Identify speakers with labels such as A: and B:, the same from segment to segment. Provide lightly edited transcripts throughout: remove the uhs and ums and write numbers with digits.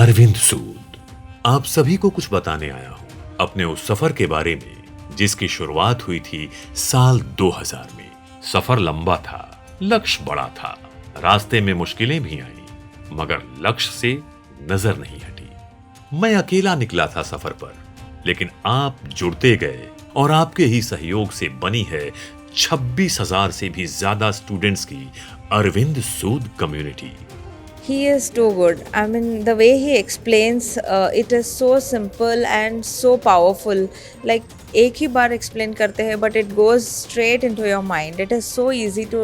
A: अरविंद सूद, आप सभी को कुछ बताने आया हूं अपने उस सफर के बारे में जिसकी शुरुआत हुई थी साल 2000 में। सफर लंबा था, लक्ष्य बड़ा था, रास्ते में मुश्किलें भी आईं, मगर लक्ष्य से नजर नहीं हटी। मैं अकेला निकला था सफर पर, लेकिन आप जुड़ते गए और आपके ही सहयोग से बनी है 26,000 से भी ज्यादा स्टूडेंट्स की अरविंद सूद community.
B: He is too good. I mean, the way he explains, it is so simple and so powerful. Like एक ही बार explain करते हैं, but it goes straight into your mind. It is so easy to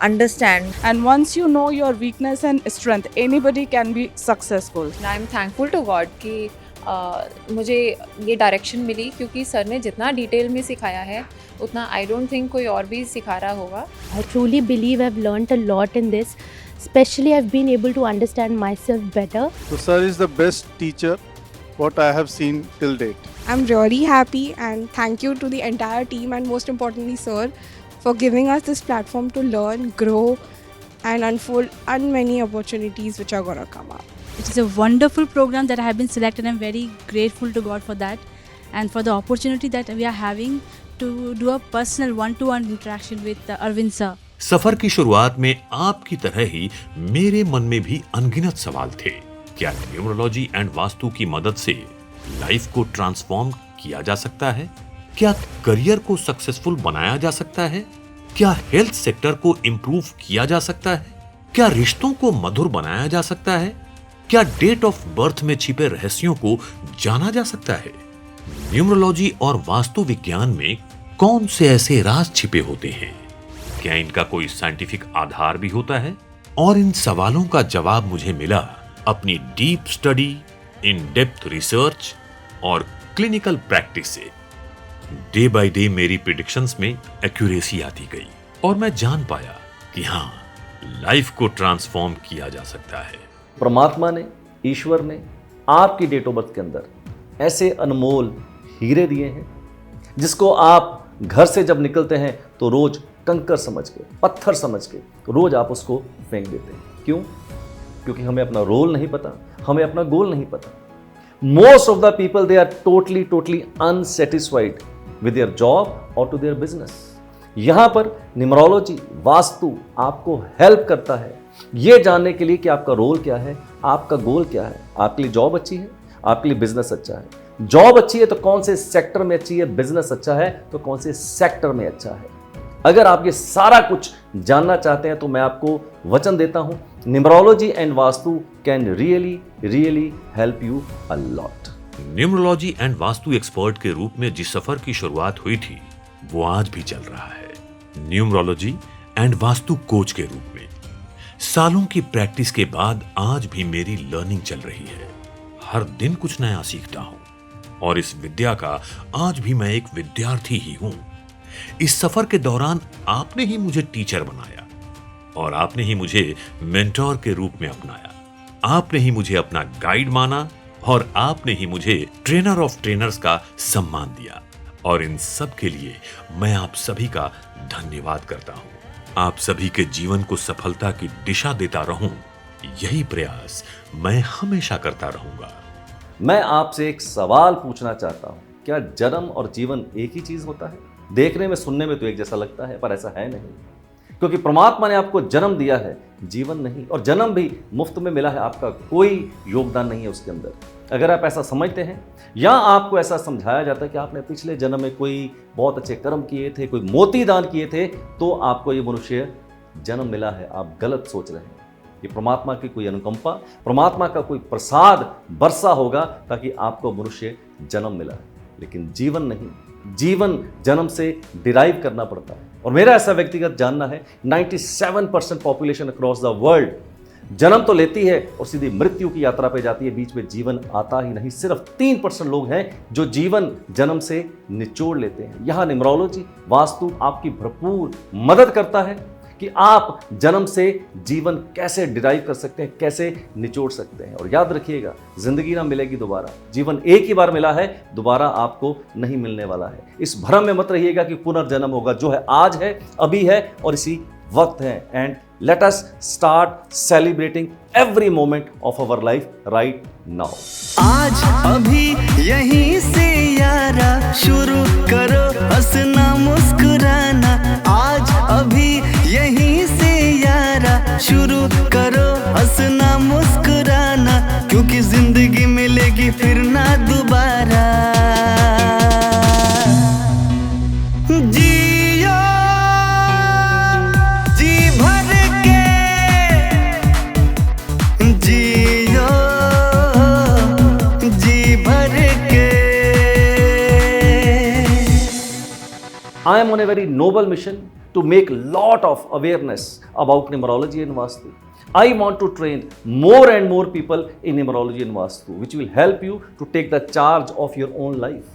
B: understand.
C: And once you know your weakness and strength, anybody can be successful.
D: I am thankful to God कि मुझे ये direction मिली, क्योंकि sir ने जितना detail में सिखाया है उतना आई डोंट थिंक कोई और भी सिखा रहा होगा।
E: I truly believe I've learnt a lot in this. Especially I've been able to understand myself better.
F: So sir is the best teacher what I have seen till date.
G: I'm really happy and thank you to the entire team and most importantly sir for giving us this platform to learn, grow and unfold many opportunities which are going to come up.
H: It is a wonderful program that I have been selected. I'm very grateful to God for that and for the opportunity that we are having to do a personal one-to-one interaction with Arvind sir.
A: सफर की शुरुआत में आपकी तरह ही मेरे मन में भी अनगिनत सवाल थे। क्या न्यूमरोलॉजी एंड वास्तु की मदद से लाइफ को ट्रांसफॉर्म किया जा सकता है? क्या करियर को सक्सेसफुल बनाया जा सकता है? क्या हेल्थ सेक्टर को इंप्रूव किया जा सकता है? क्या रिश्तों को मधुर बनाया जा सकता है? क्या डेट ऑफ बर्थ में छिपे रहस्यों को जाना जा सकता है? न्यूमरोलॉजी और वास्तु विज्ञान में कौन से ऐसे राज छिपे होते हैं? क्या इनका कोई साइंटिफिक आधार भी होता है? और इन सवालों का जवाब मुझे मिला अपनी deep study, in depth research और क्लिनिकल प्रैक्टिस से। डे बाय डे मेरी प्रेडिक्शंस में एक्यूरेसी आती गई और मैं जान पाया कि हाँ, लाइफ को ट्रांसफॉर्म किया जा सकता है।
I: परमात्मा ने, ईश्वर ने आपकी डेट ऑफ बर्थ के अंदर ऐसे अनमोल हीरे दिए हैं जिसको आप घर से जब निकलते हैं तो रोज कंकर समझ के, पत्थर समझ के रोज आप उसको फेंक देते हैं। क्यों? क्योंकि हमें अपना रोल नहीं पता, हमें अपना गोल नहीं पता। Most of the people they are totally unsatisfied with their job और टू देयर बिजनेस। यहां पर न्यूमरोलॉजी, वास्तु आपको हेल्प करता है यह जानने के लिए कि आपका रोल क्या है, आपका गोल क्या है। आपके लिए जॉब अच्छी है, आपके लिए बिजनेस अच्छा है। जॉब अच्छी है तो कौन से सेक्टर में अच्छी है, बिजनेस अच्छा है तो कौन से सेक्टर में अच्छा है। अगर आप ये सारा कुछ जानना चाहते हैं तो मैं आपको वचन देता हूं, numerology and vastu can really help you a lot.
A: Numerology and vastu expert के रूप में जिस सफर की शुरुआत हुई थी वो आज भी चल रहा है। न्यूमरोलॉजी एंड वास्तु कोच के रूप में सालों की प्रैक्टिस के बाद आज भी मेरी लर्निंग चल रही है। हर दिन कुछ नया सीखता हूं और इस विद्या का आज भी मैं एक विद्यार्थी ही हूं। इस सफर के दौरान आपने ही मुझे टीचर बनाया और आपने ही मुझे मेंटोर के रूप में अपनाया। आपने ही मुझे अपना गाइड माना और आपने ही मुझे ट्रेनर ऑफ ट्रेनर्स का सम्मान दिया। और इन सब के लिए मैं आप सभी का धन्यवाद करता हूं। आप सभी के जीवन को सफलता की दिशा देता रहूं, यही प्रयास मैं हमेशा करता रहूंगा।
I: मैं आपसे एक सवाल पूछना चाहता हूं, क्या जन्म और जीवन एक ही चीज होता है? देखने में, सुनने में तो एक जैसा लगता है, पर ऐसा है नहीं। क्योंकि परमात्मा ने आपको जन्म दिया है, जीवन नहीं। और जन्म भी मुफ्त में मिला है, आपका कोई योगदान नहीं है उसके अंदर। अगर आप ऐसा समझते हैं या आपको ऐसा समझाया जाता है कि आपने पिछले जन्म में कोई बहुत अच्छे कर्म किए थे, कोई मोती दान किए थे, तो आपको ये मनुष्य जन्म मिला है, आप गलत सोच रहे हैं। ये परमात्मा की कोई अनुकंपा, परमात्मा का कोई प्रसाद बरसा होगा ताकि आपको मनुष्य जन्म मिला है, लेकिन जीवन नहीं। जीवन जन्म से डिराइव करना पड़ता है। और मेरा ऐसा व्यक्तिगत जानना है, 97% पॉपुलेशन अक्रॉस द वर्ल्ड जन्म तो लेती है और सीधी मृत्यु की यात्रा पे जाती है, बीच में जीवन आता ही नहीं। सिर्फ 3% लोग हैं जो जीवन जन्म से निचोड़ लेते हैं। यहां न्यूमरोलॉजी, वास्तु आपकी भरपूर मदद करता है कि आप जन्म से जीवन कैसे डिराइव कर सकते हैं, कैसे निचोड़ सकते हैं। और याद रखिएगा, जिंदगी ना मिलेगी दोबारा। जीवन एक ही बार मिला है, दोबारा आपको नहीं मिलने वाला है। इस भ्रम में मत रहिएगा कि पुनर्जन्म होगा। जो है आज है, अभी है और इसी वक्त है। And Let us start celebrating every moment of our life right now.
J: आज अभी यहीं से यारा शुरू करो हंसना मुस्कुराना, आज अभी यहीं से यारा शुरू करो हंसना मुस्कुराना, क्योंकि जिंदगी मिलेगी फिर ना दोबारा। जियो जी भर के, जियो जी भर के।
I: I am on a very noble mission to make lot of awareness about numerology and Vastu. I want to train more and more people in numerology and Vastu, which will help you to take the charge of your own life.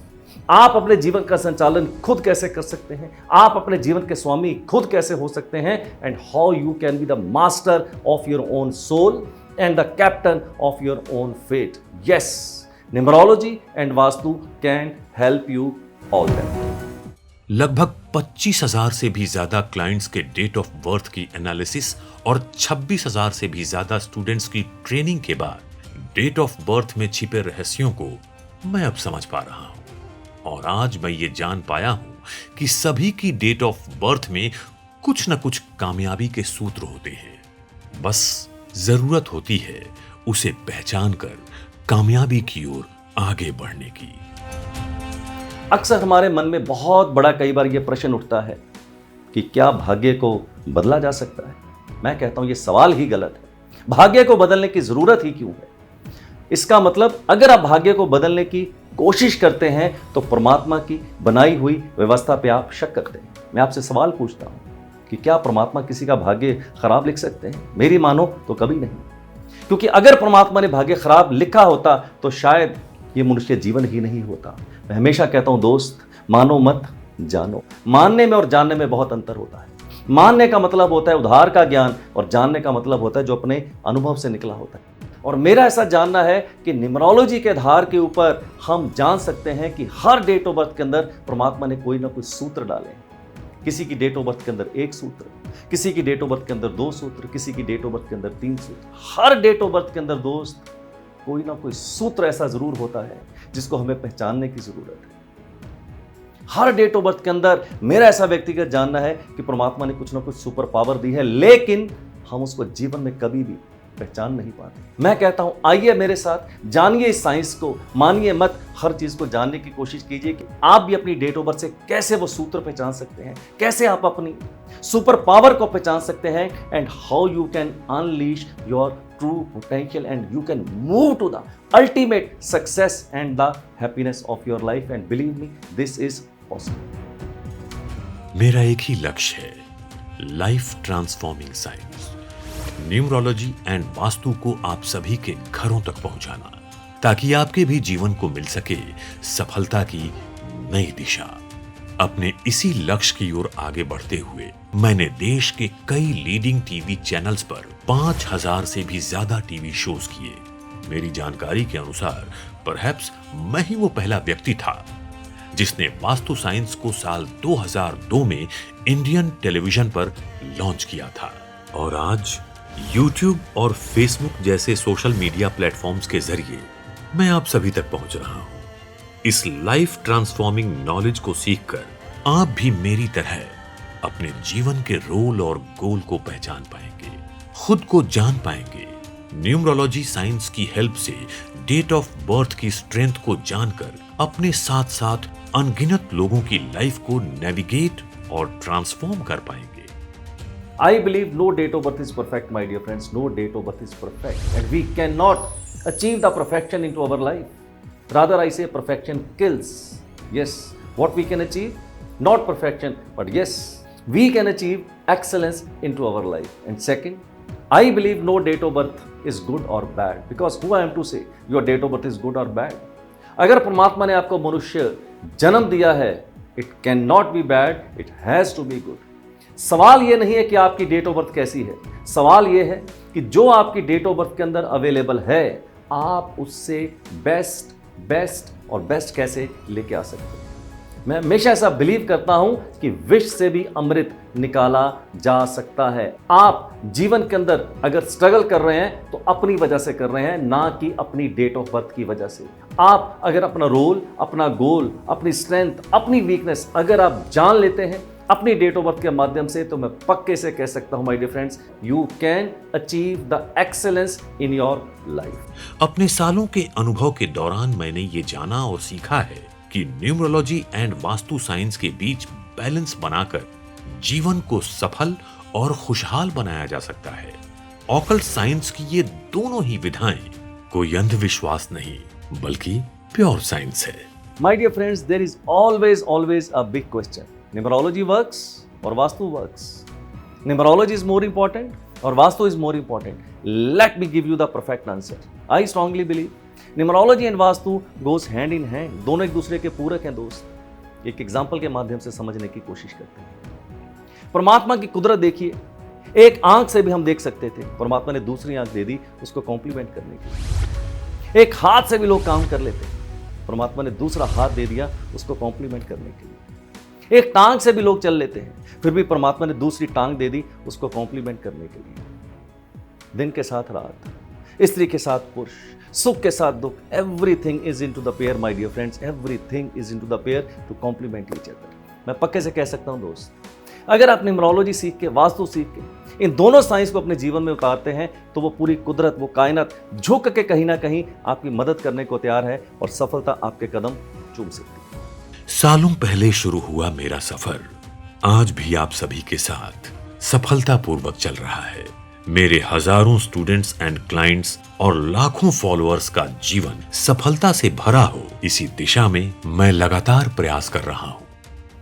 I: आप अपने जीवन का संचालन खुद कैसे कर सकते हैं, आप अपने जीवन के स्वामी खुद कैसे हो सकते हैं, and how you can be the master of your own soul and the captain of your own fate. Yes, numerology and vastu can help you all that.
A: लगभग 25,000 से भी ज्यादा क्लाइंट्स के डेट ऑफ बर्थ की एनालिसिस और 26,000 से भी ज्यादा स्टूडेंट्स की ट्रेनिंग के बाद डेट ऑफ बर्थ में छिपे रहस्यों को मैं अब समझ पा रहा हूं. और आज मैं ये जान पाया हूं कि सभी की डेट ऑफ बर्थ में कुछ न कुछ कामयाबी के सूत्र होते हैं. बस जरूरत होती है उसे पहचान कर कामयाबी की ओर आगे बढ़ने की.
I: अक्सर हमारे मन में बहुत बड़ा कई बार ये प्रश्न उठता है कि क्या भाग्य को बदला जा सकता है. मैं कहता हूं ये सवाल ही गलत है. भाग्य को बदलने की जरूरत ही क्यों है? इसका मतलब अगर आप भाग्य को बदलने की कोशिश करते हैं तो परमात्मा की बनाई हुई व्यवस्था पे आप शक करते हैं. मैं आपसे सवाल पूछता हूं कि क्या परमात्मा किसी का भाग्य खराब लिख सकते हैं? मेरी मानो तो कभी नहीं. क्योंकि अगर परमात्मा ने भाग्य खराब लिखा होता तो शायद ये मनुष्य जीवन ही नहीं होता. मैं हमेशा कहता हूं दोस्त, मानो मत जानो. मानने में और जानने में बहुत अंतर होता है. मानने का मतलब होता है उधार का ज्ञान और जानने का मतलब होता है जो अपने अनुभव से निकला होता है. और मेरा ऐसा जानना है कि न्यूमरोलॉजी के आधार के ऊपर हम जान सकते हैं कि हर डेट ऑफ बर्थ के अंदर परमात्मा ने कोई ना कोई सूत्र डाले. किसी की डेट ऑफ बर्थ के अंदर 1 सूत्र, किसी की डेट ऑफ बर्थ के अंदर 2 सूत्र, किसी की डेट ऑफ बर्थ के अंदर 3 सूत्र. हर डेट ऑफ बर्थ के अंदर दोस्त कोई ना कोई सूत्र ऐसा जरूर होता है जिसको हमें पहचानने की जरूरत है. हर डेट ऑफ बर्थ के अंदर मेरा ऐसा व्यक्तिगत जानना है कि परमात्मा ने कुछ ना कुछ सुपर पावर दी है, लेकिन हम उसको जीवन में कभी भी पहचान नहीं पाते. मैं कहता हूं आइए मेरे साथ जानिए इस साइंस को, मानिए मत, हर चीज को जानने की कोशिश कीजिए कि आप भी अपनी डेट ऑफ बर्थ से कैसे वो सूत्र पहचान सकते हैं, कैसे आप अपनी सुपर पावर को पहचान सकते हैं, and how you can unleash your true potential and you can move to the ultimate success and the happiness of your life. And believe me, this is possible.
A: मेरा एक ही लक्ष्य है, life transforming science, numerology and vastu को आप सभी के घरों तक पहुंचाना, ताकि आपके भी जीवन को मिल सके सफलता की नई दिशा. अपने इसी लक्ष्य की ओर आगे बढ़ते हुए मैंने देश के कई लीडिंग टीवी चैनल्स पर 5,000 से भी ज्यादा टीवी शोज किए. मेरी जानकारी के अनुसार परहैप्स मैं ही वो पहला व्यक्ति था जिसने वास्तु साइंस को साल 2002 में इंडियन टेलीविजन पर लॉन्च किया था. और आज YouTube और Facebook जैसे सोशल मीडिया प्लेटफॉर्म्स के जरिए मैं आप सभी तक पहुंच रहा हूं. इस लाइफ ट्रांसफॉर्मिंग नॉलेज को सीखकर आप भी मेरी तरह अपने जीवन के रोल और गोल को पहचान पाएंगे, खुद को जान पाएंगे. न्यूमरोलॉजी साइंस की हेल्प से डेट ऑफ बर्थ की स्ट्रेंथ को जानकर अपने साथ साथ अनगिनत लोगों की लाइफ को नेविगेट और ट्रांसफॉर्म कर पाएंगे.
I: I believe no date of birth is perfect, my dear friends. No date of birth is perfect. And we cannot achieve the perfection into our life. Rather, I say perfection kills. Yes, what we can achieve? Not perfection, but yes, we can achieve excellence into our life. And second, I believe no date of birth is good or bad. Because who I am to say your date of birth is good or bad? अगर परमात्मा ने आपको मनुष्य जन्म दिया है, it cannot be bad, it has to be good. सवाल ये नहीं है कि आपकी डेट ऑफ बर्थ कैसी है, सवाल ये है कि जो आपकी डेट ऑफ बर्थ के अंदर अवेलेबल है आप उससे बेस्ट और बेस्ट कैसे लेके आ सकते हैं. मैं हमेशा ऐसा बिलीव करता हूं कि विष से भी अमृत निकाला जा सकता है। आप जीवन के अंदर अगर स्ट्रगल कर रहे हैं तो अपनी वजह से कर रहे हैं, ना कि अपनी डेट ऑफ बर्थ की वजह से। आप अगर अपना रोल, अपना गोल, अपनी स्ट्रेंथ, अपनी वीकनेस अगर आप जान लेते हैं अपनी डेट ऑफ बर्थ के माध्यम से, तो मैं पक्के से कह सकता हूं my dear friends, you can achieve the excellence in your life.
A: अपने सालों के अनुभव के दौरान मैंने ये जाना और सीखा है कि न्यूमरोलॉजी एंड वास्तु साइंस के बीच बैलेंस बनाकर जीवन को सफल और खुशहाल बनाया जा सकता है। ऑकल्ट साइंस की ये दोनों ही विधाएं कोई अंधविश्वास नहीं बल्कि प्योर साइंस है।
I: My dear friends, there is always a big question, numerology works और vastu works, numerology is more important और vastu is more important. Let me give you the perfect answer. I strongly believe numerology and vastu goes hand in hand, दोनों एक दूसरे के पूरक हैं दोस्त। एक एग्जाम्पल के माध्यम से समझने की कोशिश करते हैं। परमात्मा की कुदरत देखिए, एक आंख से भी हम देख सकते थे, परमात्मा ने दूसरी आंख दे दी उसको कॉम्प्लीमेंट करने के लिए। एक हाथ से भी लोग काम कर लेते, परमात्मा ने दूसरा हाथ दे दिया उसको कॉम्प्लीमेंट करने के लिए। एक टांग से भी लोग चल लेते हैं, फिर भी परमात्मा ने दूसरी टांग दे दी उसको कॉम्प्लीमेंट करने के लिए। दिन के साथ रात, स्त्री के साथ पुरुष, सुख के साथ दुख, everything is into the pair my dear friends, everything is into the pair to complement each other. मैं पक्के से कह सकता हूं दोस्त, अगर आप न्यूमरोलॉजी सीख के, वास्तु सीख के इन दोनों साइंस को अपने जीवन में उतारते हैं तो वो पूरी कुदरत, वो कायनात झुक के कहीं ना कहीं आपकी मदद करने को तैयार है और सफलता आपके कदम चूम सकती है।
A: सालों पहले शुरू हुआ मेरा सफर आज भी आप सभी के साथ सफलतापूर्वक चल रहा है। मेरे हजारों स्टूडेंट्स एंड क्लाइंट्स और लाखों फॉलोअर्स का जीवन सफलता से भरा हो, इसी दिशा में मैं लगातार प्रयास कर रहा हूं।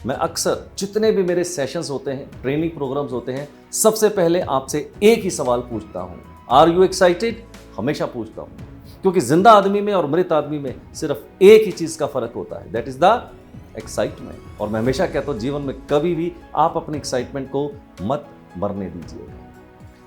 I: मैं अक्सर जितने भी मेरे सेशंस होते हैं, ट्रेनिंग प्रोग्राम्स होते हैं, सबसे पहले आपसे एक ही सवाल पूछता हूं, आर यू एक्साइटेड? हमेशा पूछता हूं, क्योंकि जिंदा आदमी में और मृत आदमी में सिर्फ एक ही चीज का फर्क होता है, दैट इज द एक्साइटमेंट। और मैं हमेशा कहता हूं जीवन में कभी भी आप अपनी एक्साइटमेंट को मत मरने दीजिए।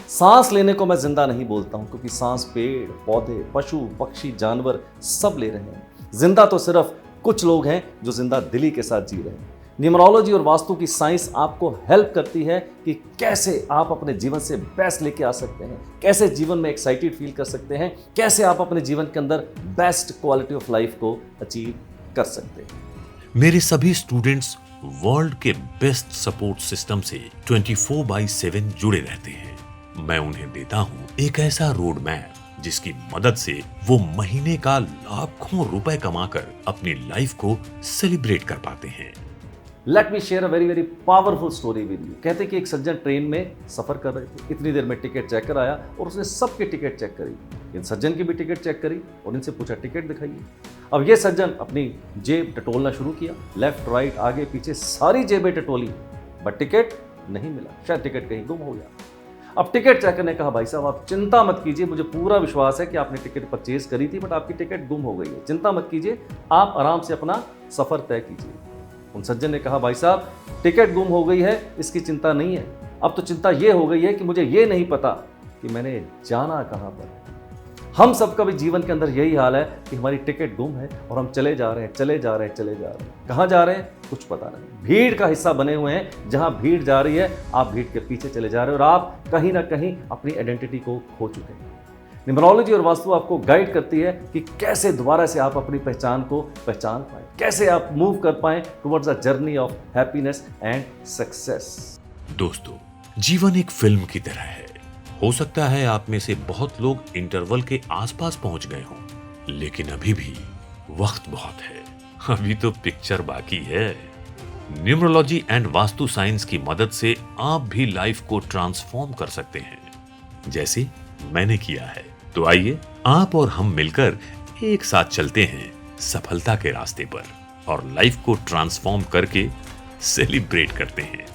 I: सांस लेने को मैं जिंदा नहीं बोलता हूं, क्योंकि सांस पेड़ पौधे, पशु पक्षी, जानवर सब ले रहे हैं। जिंदा तो सिर्फ कुछ लोग हैं जो जिंदा दिली के साथ जी रहे हैं। न्यूमरोलॉजी और वास्तु की साइंस आपको हेल्प करती है कि कैसे आप अपने जीवन से बेस्ट लेके आ सकते हैं, कैसे जीवन में एक्साइटेड फील कर सकते हैं, कैसे आप अपने जीवन के अंदर बेस्ट क्वालिटी ऑफ लाइफ को अचीव कर सकते हैं।
A: मेरे सभी स्टूडेंट्स वर्ल्ड के बेस्ट सपोर्ट सिस्टम से 24/7 जुड़े रहते हैं। मैं उन्हें देता हूं एक ऐसा रोड मैप जिसकी मदद से वो महीने का लाखों रुपए कमाकर अपनी लाइफ को सेलिब्रेट कर पाते हैं।
I: Let me share a very very powerful story with you. कहते कि एक सज्जन ट्रेन में सफर कर रहे थे, इतनी देर में टिकट चेकर आया और उसने सबके टिकट चेक करी। इन सज्जन की भी टिकट चेक करी और इनसे पूछा टिकट दिखाइए। अब ये सज्जन अपनी जेब टटोलना शुरू किया, लेफ्ट राइट आगे पीछे सारी जेबें टटोली, बट टिकट नहीं मिला, शायद टिकट कहीं गुम हो गया। अब टिकट चेकर ने कहा भाई साहब आप चिंता मत कीजिए, मुझे पूरा विश्वास है कि आपने टिकट परचेज करी थी बट आपकी टिकट गुम हो गई है, चिंता मत कीजिए, आप आराम से अपना सफर तय कीजिए। उन सज्जन ने कहा भाई साहब टिकट गुम हो गई है इसकी चिंता नहीं है, अब तो चिंता ये हो गई है कि मुझे ये नहीं पता कि मैंने जाना कहाँ पर है। हम सबका भी जीवन के अंदर यही हाल है कि हमारी टिकट गुम है और हम चले जा रहे हैं। कहाँ जा रहे हैं कुछ पता नहीं। भीड़ का हिस्सा बने हुए हैं, जहाँ भीड़ जा रही है आप भीड़ के पीछे चले जा रहे हो और आप कहीं ना कहीं अपनी आइडेंटिटी को खो चुके हैं। न्यूमरोलॉजी और वास्तु आपको गाइड करती है कि कैसे दोबारा से आप अपनी पहचान को पहचान पाएं, कैसे आप मूव कर पाएं towards a journey of happiness and success.
A: दोस्तों, जीवन एक फिल्म की तरह है। हो सकता है आप में से बहुत लोग इंटरवल के आसपास पहुंच गए हों, लेकिन अभी भी वक्त बहुत है, अभी तो पिक्चर बाकी है। न्यूमरोलॉजी एंड वास्तु साइंस की मदद से आप भी लाइफ को ट्रांसफॉर्म कर सकते हैं, जैसे मैंने किया है। तो आइए आप और हम मिलकर एक साथ चलते हैं सफलता के रास्ते पर और लाइफ को ट्रांसफॉर्म करके सेलिब्रेट करते हैं।